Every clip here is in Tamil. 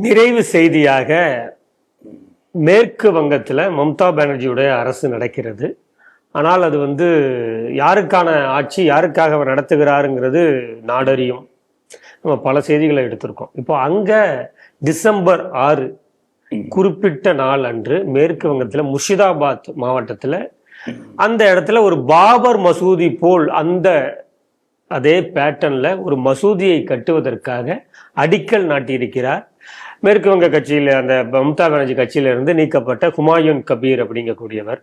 நிறைவு செய்தியாக மேற்கு வங்கத்தில் மம்தா பானர்ஜியுடைய அரசு நடக்கிறது. ஆனால் அது யாருக்கான ஆட்சி, யாருக்காக அவர் நடத்துகிறாருங்கிறது நாடறியும். நம்ம பல செய்திகளை எடுத்திருக்கோம். இப்போ அங்கே டிசம்பர் 6 குறிப்பிட்ட நாள் அன்று மேற்கு வங்கத்தில் முர்ஷிதாபாத் மாவட்டத்தில் அந்த இடத்துல ஒரு பாபர் மசூதி போல் அதே பேட்டர்ன்ல ஒரு மசூதியை கட்டுவதற்காக அடிக்கல் நாட்டியிருக்கிறார். மேற்கு வங்க கட்சியில், அந்த மம்தா பானர்ஜி கட்சியிலிருந்து நீக்கப்பட்ட ஹுமாயூன் கபீர் அப்படிங்கக்கூடியவர்.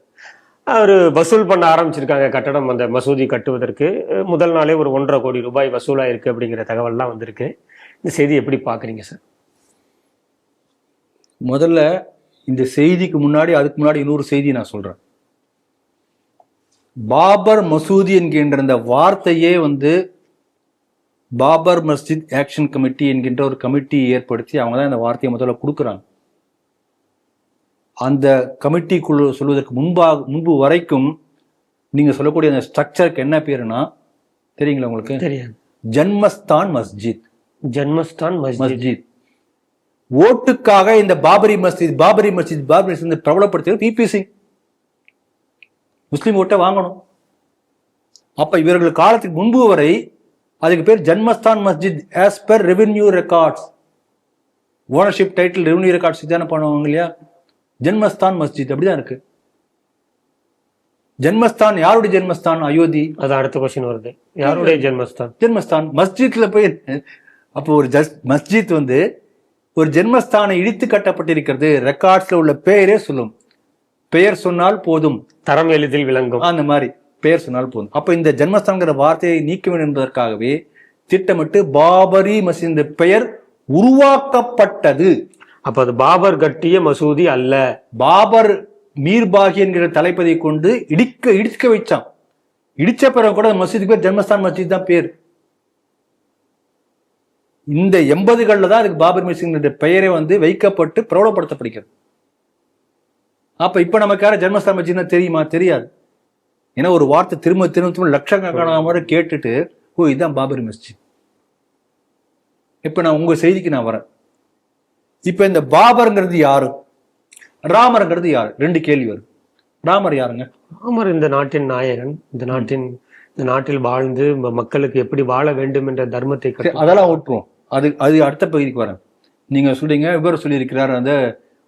அவர் வசூல் பண்ண ஆரம்பிச்சிருக்காங்க கட்டடம், அந்த மசூதி கட்டுவதற்கு. முதல் நாளே ஒரு 1.5 கோடி ரூபாய் வசூலாக இருக்கு அப்படிங்கிற தகவல்லாம் வந்திருக்கு. இந்த செய்தி எப்படி பார்க்குறீங்க சார்? முதல்ல இந்த செய்திக்கு முன்னாடி, அதுக்கு முன்னாடி இன்னொரு செய்தி நான் சொல்றேன். பாபர் மசூதி என்கின்ற அந்த வார்த்தையே பாபர் மஸ்ஜித் ஆக்ஷன் கமிட்டி என்கின்ற ஒரு கமிட்டி ஏற்படுத்தி அவங்க தான் இந்த வார்த்தையை முதல்ல கொடுக்குறாங்க. அந்த கமிட்டிக்குழு சொல்வதற்கு முன்பு வரைக்கும் நீங்க சொல்லக்கூடிய அந்த ஸ்ட்ரக்சருக்கு என்ன பேருனா தெரியுங்களா உங்களுக்கு? தெரியாது. ஜன்மஸ்தான் மஸ்ஜித். ஜன்மஸ்தான் மஸ்ஜித். ஓட்டுக்காக இந்த பாபரி மஸ்ஜித் பிரபலப்படுத்தியது பிபிசி. முஸ்லீம் ஓட்டை வாங்கணும். அப்ப இவர்கள் காலத்துக்கு முன்பு வரை அதுக்கு பேர் Janmasthan Masjid as per revenue records. Ownership title revenue records தானே பண்ணுவாங்க இல்லையா? ஜன்மஸ்தான் மஸ்ஜித் அப்படிதான் இருக்கு. ஜன்மஸ்தான் யாருடைய ஜன்மஸ்தான்? அயோத்தி. அது அடுத்த கொஸ்டின் வருது. யாருடைய ஜன்மஸ்தான்? ஜன்மஸ்தான் மஸ்ஜித்ல போய் அப்போ ஒரு மஸ்ஜித் ஒரு ஜென்மஸ்தானை இடித்து கட்டப்பட்டிருக்கிறது. ரெக்கார்ட்ஸ்ல உள்ள பெயரே சொல்லும். பெயர் சொன்னால் போதும், தரம் எளிதில் விளங்கும். அந்த மாதிரி பெயர் சொன்னால் போதும். அப்ப இந்த ஜென்மஸ்தான்கிற வார்த்தையை நீக்க வேண்டும் என்பதற்காகவே திட்டமிட்டு பாபரி மசூதி பெயர் உருவாக்கப்பட்டது. அப்ப அது பாபர் கட்டிய மசூதி அல்ல. பாபர் மீர்பாகி என்கிற தலைப்பதை கொண்டு இடிக்க வச்சான். இடிச்ச பிறகு கூட மசூதிக்கு பேர் ஜென்மஸ்தான் மஸ்ஜித் தான் பேர். இந்த 80களில் தான் அதுக்கு பாபர் மசூதி பெயரை வைக்கப்பட்டு பிரபலப்படுத்தப்படுகிறது. அப்ப இப்ப நமக்கு யாரும் ஜென்மஸ்தான் மஸ்ஜித் தெரியுமா? தெரியாது. ஏன்னா ஒரு வார்த்தை திரும்ப லட்சக்கணக்கான முறை கேட்டுட்டு ஓ இதுதான் பாபரி மஸ்ஜித். இப்ப நான் உங்க செய்திக்கு நான் வரேன். இப்ப இந்த பாபர்ங்கிறது யாரு, ராமர்ங்கிறது யாரு? 2 கேள்வி வருது. ராமர் யாருங்க? ராமர் இந்த நாட்டின் நாயகன். இந்த நாட்டில் வாழ்ந்து மக்களுக்கு எப்படி வாழ வேண்டும் என்ற தர்மத்தை அதெல்லாம் விட்டுருவோம். அது அடுத்த பகுதிக்கு வரேன். நீங்க சொல்றீங்க இவர் சொல்லியிருக்கிறார்,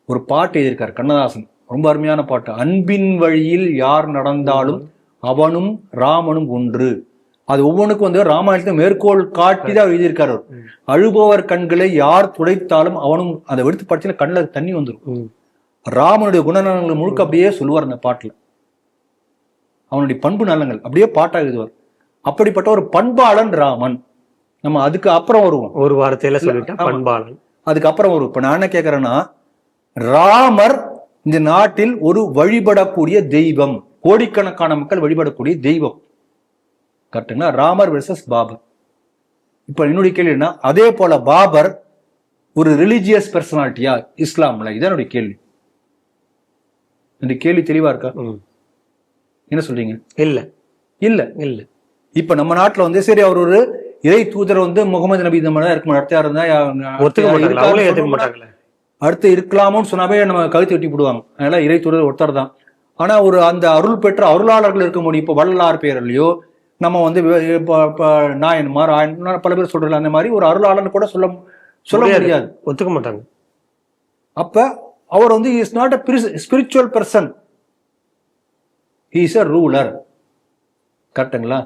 ஒரு பாட்டு எழுதியிருக்காரு கண்ணதாசன், ரொம்ப அருமையான பாட்டு. அன்பின் வழியில் யார் நடந்தாலும் அவனும் ராமனும் ஒன்று. அது ஒவ்வொன்றுக்கும் ராமாயணத்தை மேற்கோள் காட்டி தான் எழுதியிருக்காரு. அழுபவர் கண்களை யார் துடைத்தாலும் அவனும், அதை எடுத்து படிச்சுன்னா கண்ணில் தண்ணி வந்துடும். ராமனுடைய குணநலங்கள் முழுக்க அப்படியே சொல்லுவார் அந்த பாட்டுல. அவனுடைய பண்பு நலங்கள் அப்படியே பாட்டா எழுதுவார். அப்படிப்பட்ட ஒரு பண்பாளன் ராமன். நம்ம அதுக்கு அப்புறம் வருவோம். ஒரு வார்த்தையில சொல்லிட்டா பண்பாளன். அதுக்கு அப்புறம் வருவோம். இப்ப நான் என்ன கேட்கறேன்னா, ராமர் இந்த நாட்டில் ஒரு வழிபடக்கூடிய தெய்வம், கோடிக்கணக்கான மக்கள் வழிபடக்கூடிய தெய்வம். கரெக்டுங்களா? ராமர் வெர்சஸ் பாபர். இப்ப என்னுடைய கேள்வி என்ன, அதே போல பாபர் ஒரு ரிலிஜியஸ் பர்சனாலிட்டியா இஸ்லாம்ல? இதான் என்னுடைய கேள்வி. இந்த கேள்வி தெளிவா இருக்கா? என்ன சொல்றீங்க? இல்ல இல்ல இல்ல. இப்ப நம்ம நாட்டுல சரி அவர் ஒரு இறை தூதர் முகமது நபி இந்த மாதிரி இருக்க இருந்தா அடுத்து இருக்கலாமோன்னு சொன்னாவே நம்ம கழுத்து வெட்டி போடுவாங்க. அதனால இறை தூதர் ஒருத்தர் தான். ஆனா அந்த அருள் பெற்ற அருளாளர்கள் இருக்க முடியும். இப்ப வள்ளலார் பேரலையோ நம்ம நாயன்மார் பல பேர் சொல்றல, அந்த மாதிரி ஒரு அருளாளர்னு கூட சொல்ல முடியாது, ஒத்துக்க மாட்டாங்க. அப்ப அவர் is not a spiritual person, he is a ruler. கரெக்டுங்களா?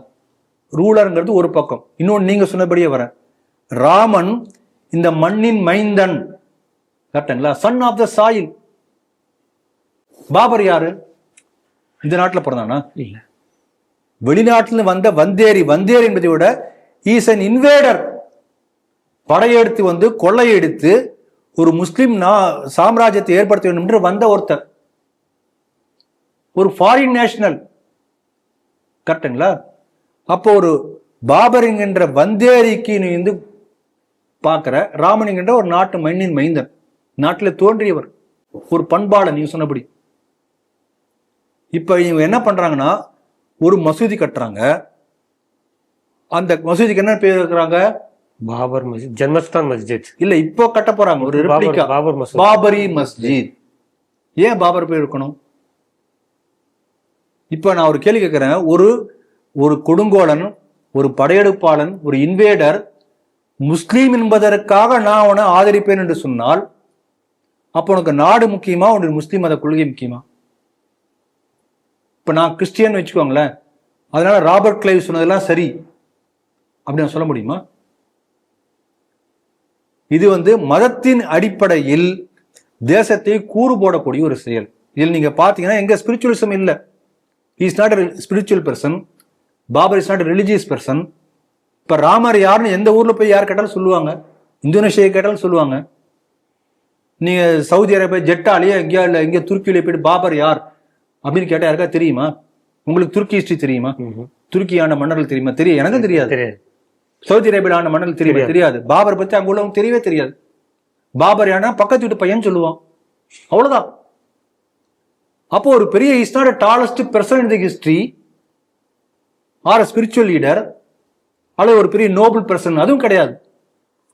ரூலர்ங்கிறது ஒரு பக்கம். இன்னொன்று நீங்க சொன்னபடியே வரேன், ராமன் இந்த மண்ணின் மைந்தன். கரெக்டுங்களா? Son of the soil. Babur யாரு? இந்த நாட்டுல பிறந்தானா? இல்ல, வெளிநாட்டில் வந்த வந்தேரி என்பதை விட ஈஸ் அன் இன்வேடர். படையெடுத்து கொள்ளையெடுத்து ஒரு முஸ்லிம் சாம்ராஜ்யத்தை ஏற்படுத்த வேண்டும் என்று வந்த ஒருத்தர், ஒரு ஃபாரின் நேஷனல். கரெக்டுங்களா? அப்போ ஒரு பாபர் என்கின்ற வந்தேரிக்கு நீ பார்க்கிற, ராமன் என்கின்ற ஒரு நாட்டு மண்ணின் மைந்தன், நாட்டில் தோன்றியவர், ஒரு பண்பாளன். நீங்க சொன்னபடி இப்ப இவங்க என்ன பண்றாங்கன்னா, ஒரு மசூதி கட்டுறாங்க. அந்த மசூதிக்கு என்ன பேர் இருக்கிறாங்க? பாபர் மஸ்ஜித், ஜன்மஸ்தான் மஸ்ஜித். இல்ல இப்போ கட்ட போறாங்க ஒரு ரெப்ளிகா, பாபர் மஸ்ஜித். பாபரி மஸ்ஜித். ஏன் பாபர் பேர் இருக்கணும்? இப்ப நான் ஒரு கேள்வி கேட்கிறேன். ஒரு கொடுங்கோலன், ஒரு படையெடுப்பாளன், ஒரு இன்வேடர் முஸ்லீம் என்பதற்காக நான் அவனை ஆதரிப்பேன் என்று சொன்னால், அப்போ உனக்கு நாடு முக்கியமா, உனக்கு முஸ்லீம் மத கொள்கை முக்கியமா? இப்ப நான் கிறிஸ்டியன் வச்சுக்கோங்களேன், அதனால ராபர்ட் கிளைவ் சொன்னதெல்லாம் சரி அப்படின்னு சொல்ல முடியுமா? இது மதத்தின் அடிப்படையில் தேசத்தை கூறு போடக்கூடிய ஒரு செயல். இதில் நீங்க பாத்தீங்கன்னா எங்க ஸ்பிரிச்சுவலிசம் இல்ல. Is not spiritual person. Babur is not religious person. இப்ப ராமர் யாருன்னு எந்த ஊர்ல போய் யார் கேட்டாலும் சொல்லுவாங்க, இந்தோனேஷியா கேட்டாலும் சொல்லுவாங்க. நீங்க சவுதி அரேபியா ஜெட்டாலேயே எங்கேயா துருக்கியில போயிட்டு பாபர் யார் அப்படின்னு கேட்டா யாருக்கா தெரியுமா? உங்களுக்கு துருக்கி ஹிஸ்டரி தெரியுமா? துருக்கி ஆண்ட மன்னர்கள் தெரியுமா? தெரியும், எனக்கும் தெரியாது. சவுதி அரேபியா ஆண்ட மன்னர்கள் தெரியுமா? தெரியாது. பாபர் பத்தி அங்க உள்ளவங்க தெரியவே தெரியாது. பாபர் யானா பக்கத்து வீட்டு பையன் சொல்லுவான், அவ்வளவுதான். அப்போ ஒரு பெரிய is not tallest person in the history or spiritual leader அல்லது ஒரு பெரிய நோபல் பர்சன், அதுவும் கிடையாது.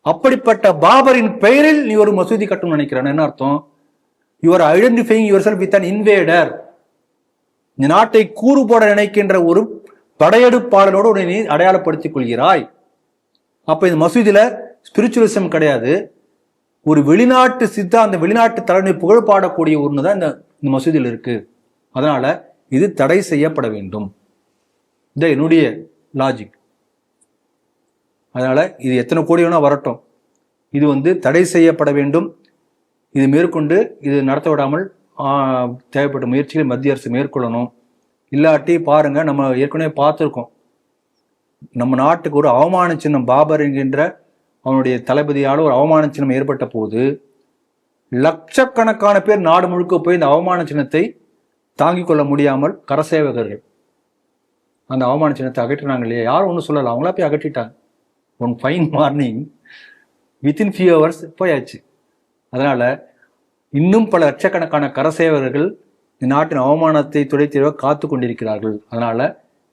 அப்படிப்பட்ட பாபரின் பெயரில் நீ ஒரு மசூதி கட்டணும்னு நினைக்கிறேன். என்ன அர்த்தம்? You are identifying your self with an invader. இந்த நாட்டை கூறு போட நினைக்கின்ற ஒரு படையெடுப்பாளரோடு நீ அடையாளப்படுத்திக் கொள்கிறாய். அப்ப இந்த மசூதியில ஸ்பிரிச்சுவலிசம் கிடையாது, ஒரு வெளிநாட்டு சித்தாந்த, வெளிநாட்டு தலைமை புகழ் பாடக்கூடிய ஒண்ணுதான் இந்த மசூதியில் இருக்கு. அதனால இது தடை செய்யப்பட வேண்டும். இந்த என்னுடைய லாஜிக். அதனால இது எத்தனை கோடி வேணா வரட்டும், இது தடை செய்யப்பட வேண்டும். இது மேற்கொண்டு இது நடத்த விடாமல் தேவைப்பட்ட முயற்சிகளை மத்திய அரசு மேற்கொள்ளணும். இல்லாட்டி பாருங்க, நம்ம ஏற்கனவே பார்த்துருக்கோம், நம்ம நாட்டுக்கு ஒரு அவமான சின்னம் பாபர் என்கின்ற அவனுடைய தளபதியால் ஒரு அவமான சின்னம் ஏற்பட்ட போது லட்சக்கணக்கான பேர் நாடு முழுக்க போய் இந்த அவமான சின்னத்தை தாங்கிக் கொள்ள முடியாமல் கரசேவகர்கள் அந்த அவமான சின்னத்தை அகற்றினாங்க இல்லையா? யாரும் ஒன்றும் சொல்லலை, அவங்களா போய் அகற்றிட்டாங்க. One fine morning within few hours போயாச்சு. அதனால இன்னும் பல லட்சக்கணக்கான கரசேவகர்கள் இந்த நாட்டின் அவமானத்தை துடைத்திட காத்து கொண்டிருக்கிறார்கள். அதனால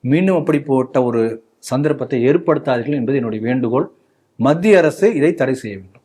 மீண்டும் அப்படி போட்ட ஒரு சந்தர்ப்பத்தை ஏற்படுத்தாதீர்கள் என்பது என்னுடைய வேண்டுகோள். மத்திய அரசு இதை தடை செய்ய வேண்டும்.